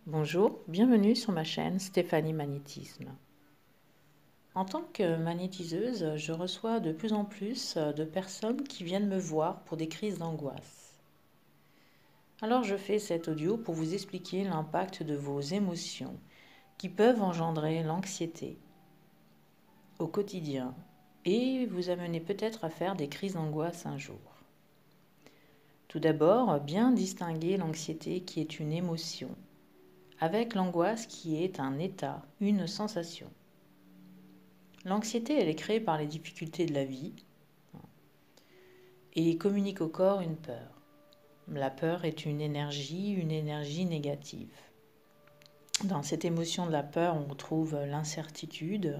Bonjour, bienvenue sur ma chaîne Stéphanie Magnétisme. En tant que magnétiseuse, je reçois de plus en plus de personnes qui viennent me voir pour des crises d'angoisse. Alors je fais cet audio pour vous expliquer l'impact de vos émotions qui peuvent engendrer l'anxiété au quotidien et vous amener peut-être à faire des crises d'angoisse un jour. Tout d'abord, bien distinguer l'anxiété qui est une émotion avec l'angoisse qui est un état, une sensation. L'anxiété, elle est créée par les difficultés de la vie et communique au corps une peur. La peur est une énergie négative. Dans cette émotion de la peur, on retrouve l'incertitude.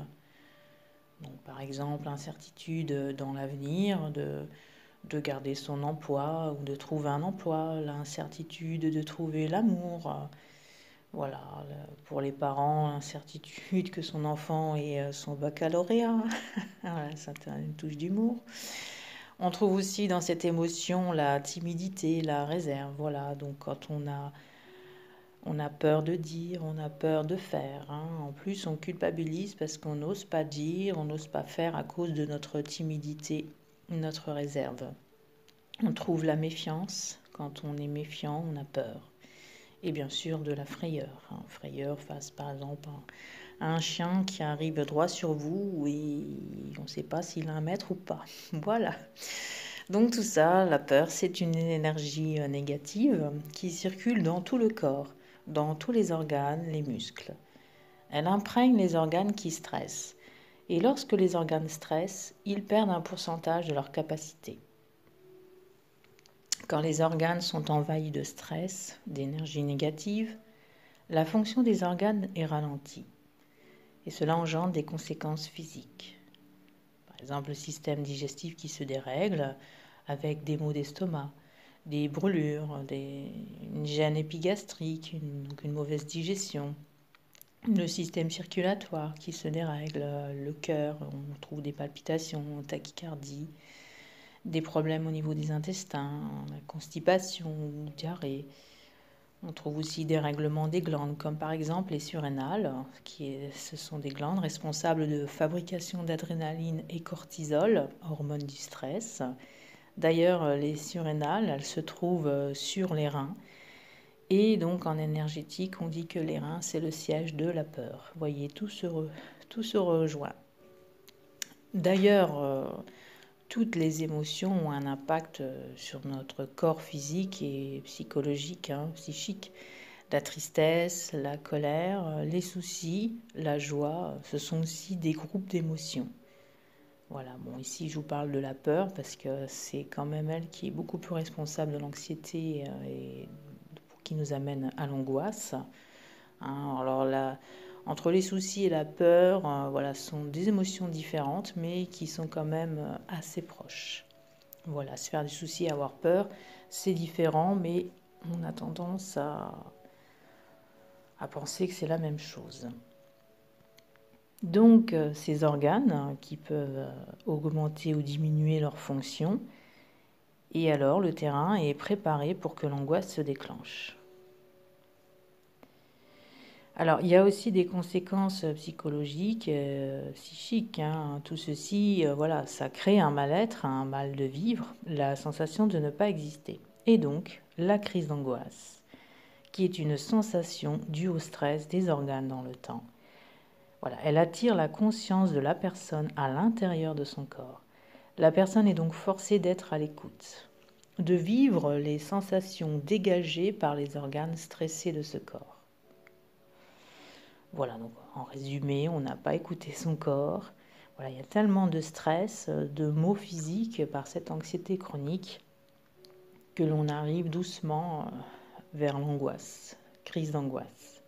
Donc, par exemple, l'incertitude dans l'avenir, de garder son emploi ou de trouver un emploi, l'incertitude de trouver l'amour. Voilà, pour les parents, l'incertitude que son enfant ait son baccalauréat. Voilà, ça a une touche d'humour. On trouve aussi dans cette émotion la timidité, la réserve. Voilà, donc quand on a peur de dire, on a peur de faire. En plus, on culpabilise parce qu'on n'ose pas dire, on n'ose pas faire à cause de notre timidité, notre réserve. On trouve la méfiance. Quand on est méfiant, on a peur. Et bien sûr de la frayeur. Frayeur face par exemple à un chien qui arrive droit sur vous et on ne sait pas s'il a un mètre ou pas. Voilà. Donc tout ça, la peur, c'est une énergie négative qui circule dans tout le corps, dans tous les organes, les muscles. Elle imprègne les organes qui stressent. Et lorsque les organes stressent, ils perdent un pourcentage de leur capacité. Quand les organes sont envahis de stress, d'énergie négative, la fonction des organes est ralentie. Et cela engendre des conséquences physiques. Par exemple, le système digestif qui se dérègle avec des maux d'estomac, des brûlures, une gêne épigastrique, donc une mauvaise digestion. Le système circulatoire qui se dérègle, le cœur, on trouve des palpitations, tachycardie, des problèmes au niveau des intestins, la constipation, diarrhée. On trouve aussi des règlements des glandes, comme par exemple les surrénales, ce sont des glandes responsables de fabrication d'adrénaline et cortisol, hormones du stress. D'ailleurs, les surrénales, elles se trouvent sur les reins. Et donc en énergétique, on dit que les reins, c'est le siège de la peur. Vous voyez, tout se rejoint. D'ailleurs, toutes les émotions ont un impact sur notre corps physique et psychologique, psychique. La tristesse, la colère, les soucis, la joie, ce sont aussi des groupes d'émotions. Voilà, bon, ici je vous parle de la peur parce que c'est quand même elle qui est beaucoup plus responsable de l'anxiété et qui nous amène à l'angoisse. Alors là, entre les soucis et la peur, voilà, ce sont des émotions différentes mais qui sont quand même assez proches. Voilà, se faire des soucis, avoir peur, c'est différent, mais on a tendance à penser que c'est la même chose. Donc, ces organes qui peuvent augmenter ou diminuer leur fonction, et alors le terrain est préparé pour que l'angoisse se déclenche. Alors, il y a aussi des conséquences psychologiques, psychiques. Tout ceci, voilà, ça crée un mal-être, un mal de vivre, la sensation de ne pas exister. Et donc, la crise d'angoisse, qui est une sensation due au stress des organes dans le temps. Voilà, elle attire la conscience de la personne à l'intérieur de son corps. La personne est donc forcée d'être à l'écoute, de vivre les sensations dégagées par les organes stressés de ce corps. Voilà, donc en résumé, on n'a pas écouté son corps. Voilà, il y a tellement de stress, de maux physiques par cette anxiété chronique que l'on arrive doucement vers l'angoisse, crise d'angoisse.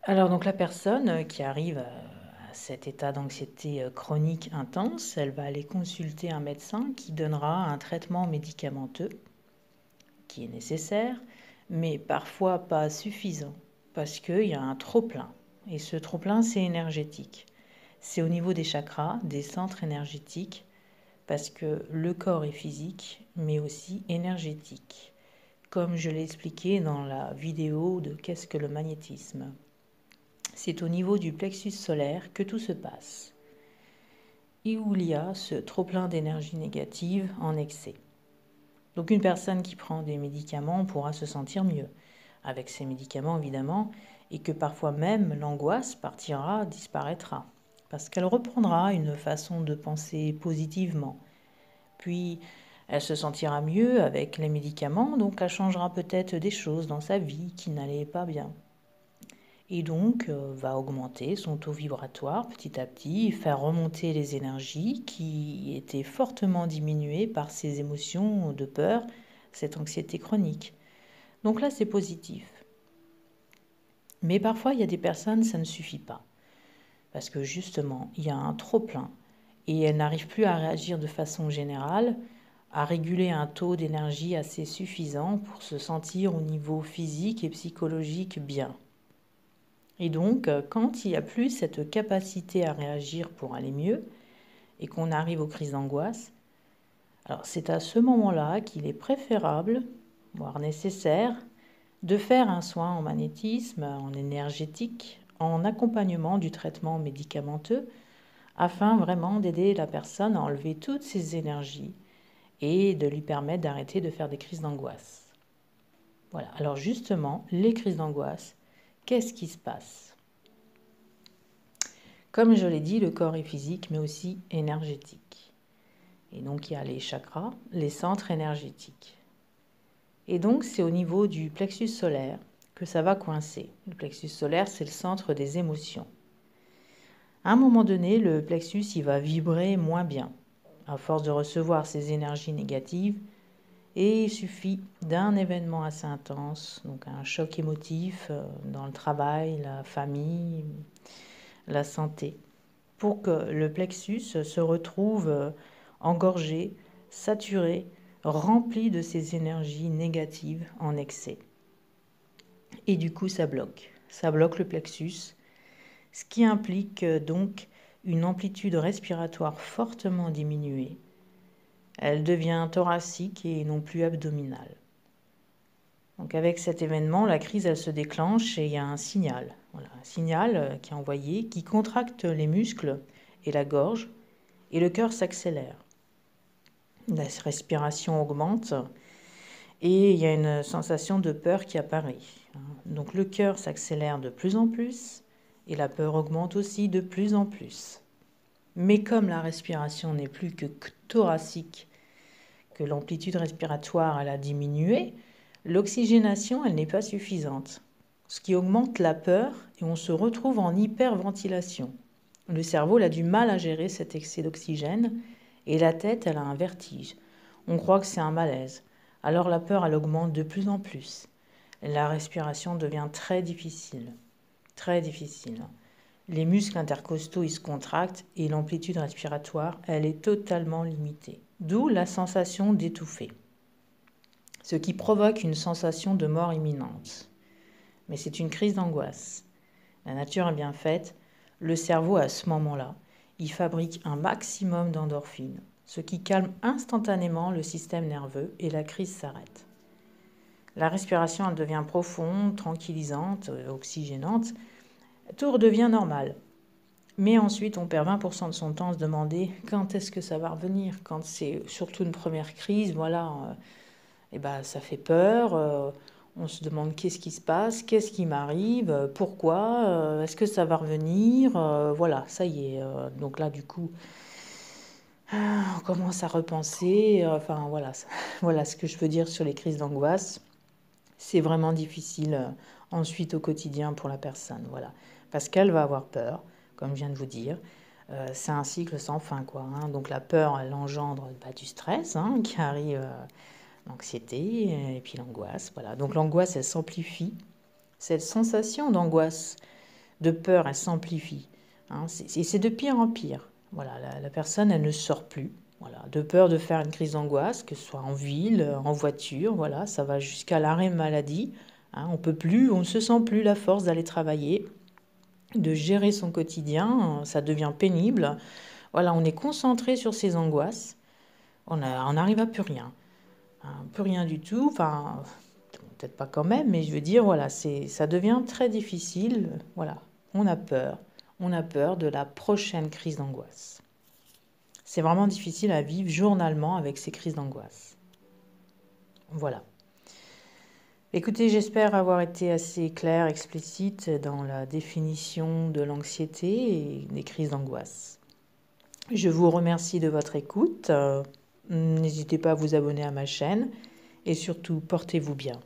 Alors donc la personne qui arrive à cet état d'anxiété chronique intense, elle va aller consulter un médecin qui donnera un traitement médicamenteux qui est nécessaire, mais parfois pas suffisant parce qu'il y a un trop-plein. Et ce trop-plein, c'est énergétique. C'est au niveau des chakras, des centres énergétiques, parce que le corps est physique, mais aussi énergétique. comme je l'ai expliqué dans la vidéo de Qu'est-ce que le magnétisme. C'est au niveau du plexus solaire que tout se passe et où il y a ce trop-plein d'énergie négative en excès. Donc une personne qui prend des médicaments pourra se sentir mieux avec ces médicaments évidemment, et que parfois même l'angoisse partira, disparaîtra, parce qu'elle reprendra une façon de penser positivement. Puis elle se sentira mieux avec les médicaments, donc elle changera peut-être des choses dans sa vie qui n'allaient pas bien. Et donc va augmenter son taux vibratoire petit à petit, faire remonter les énergies qui étaient fortement diminuées par ces émotions de peur, cette anxiété chronique. Donc là, c'est positif. Mais parfois, il y a des personnes, ça ne suffit pas. Parce que justement, il y a un trop-plein et elles n'arrivent plus à réagir de façon générale, à réguler un taux d'énergie assez suffisant pour se sentir au niveau physique et psychologique bien. Et donc, quand il n'y a plus cette capacité à réagir pour aller mieux et qu'on arrive aux crises d'angoisse, alors c'est à ce moment-là qu'il est préférable, voire nécessaire, de faire un soin en magnétisme, en énergétique, en accompagnement du traitement médicamenteux, afin vraiment d'aider la personne à enlever toutes ses énergies et de lui permettre d'arrêter de faire des crises d'angoisse. Voilà, alors justement, les crises d'angoisse, qu'est-ce qui se passe? Comme je l'ai dit, le corps est physique, mais aussi énergétique. Et donc il y a les chakras, les centres énergétiques. Et donc c'est au niveau du plexus solaire que ça va coincer. Le plexus solaire, c'est le centre des émotions. À un moment donné, le plexus, il va vibrer moins bien, à force de recevoir ces énergies négatives, et il suffit d'un événement assez intense, donc un choc émotif dans le travail, la famille, la santé, pour que le plexus se retrouve engorgé, saturé, rempli de ces énergies négatives en excès. Et du coup, ça bloque le plexus, ce qui implique donc une amplitude respiratoire fortement diminuée. Elle devient thoracique et non plus abdominale. Donc avec cet événement, la crise, elle se déclenche et il y a un signal. Voilà, un signal qui est envoyé, qui contracte les muscles et la gorge, et le cœur s'accélère. La respiration augmente et il y a une sensation de peur qui apparaît. Donc le cœur s'accélère de plus en plus et la peur augmente aussi de plus en plus. Mais comme la respiration n'est plus que thoracique, que l'amplitude respiratoire elle a diminué, l'oxygénation elle n'est pas suffisante, ce qui augmente la peur et on se retrouve en hyperventilation. Le cerveau il a du mal à gérer cet excès d'oxygène et la tête elle a un vertige. On croit que c'est un malaise. Alors la peur elle augmente de plus en plus. La respiration devient très difficile. Très difficile. Les muscles intercostaux ils se contractent et l'amplitude respiratoire elle est totalement limitée. D'où la sensation d'étouffer. Ce qui provoque une sensation de mort imminente. Mais c'est une crise d'angoisse. La nature est bien faite. Le cerveau à ce moment-là, il fabrique un maximum d'endorphines, ce qui calme instantanément le système nerveux et la crise s'arrête. La respiration elle devient profonde, tranquillisante, oxygénante. Tout redevient normal. Mais ensuite, on perd 20% de son temps à se demander quand est-ce que ça va revenir. Quand c'est surtout une première crise, voilà, ça fait peur. On se demande qu'est-ce qui se passe, qu'est-ce qui m'arrive, pourquoi, est-ce que ça va revenir. Voilà, ça y est. Donc là, du coup, on commence à repenser. Enfin, voilà, voilà ce que je veux dire sur les crises d'angoisse. C'est vraiment difficile ensuite au quotidien pour la personne, voilà, parce qu'elle va avoir peur, comme je viens de vous dire. C'est un cycle sans fin, quoi. Donc la peur, elle engendre du stress qui arrive, l'anxiété et puis l'angoisse, voilà. Donc l'angoisse, elle s'amplifie. Cette sensation d'angoisse, de peur, elle s'amplifie. C'est de pire en pire. Voilà, la personne, elle ne sort plus. Voilà, de peur de faire une crise d'angoisse, que ce soit en ville, en voiture, voilà, ça va jusqu'à l'arrêt maladie. On peut plus, on ne se sent plus la force d'aller travailler, de gérer son quotidien, ça devient pénible. Voilà, on est concentré sur ses angoisses, on n'arrive à plus rien, plus rien du tout. Enfin, peut-être pas quand même, mais je veux dire, voilà, ça devient très difficile. Voilà, on a peur. On a peur de la prochaine crise d'angoisse. C'est vraiment difficile à vivre journalement avec ces crises d'angoisse. Voilà. Écoutez, j'espère avoir été assez claire, explicite dans la définition de l'anxiété et des crises d'angoisse. Je vous remercie de votre écoute. N'hésitez pas à vous abonner à ma chaîne et surtout, portez-vous bien.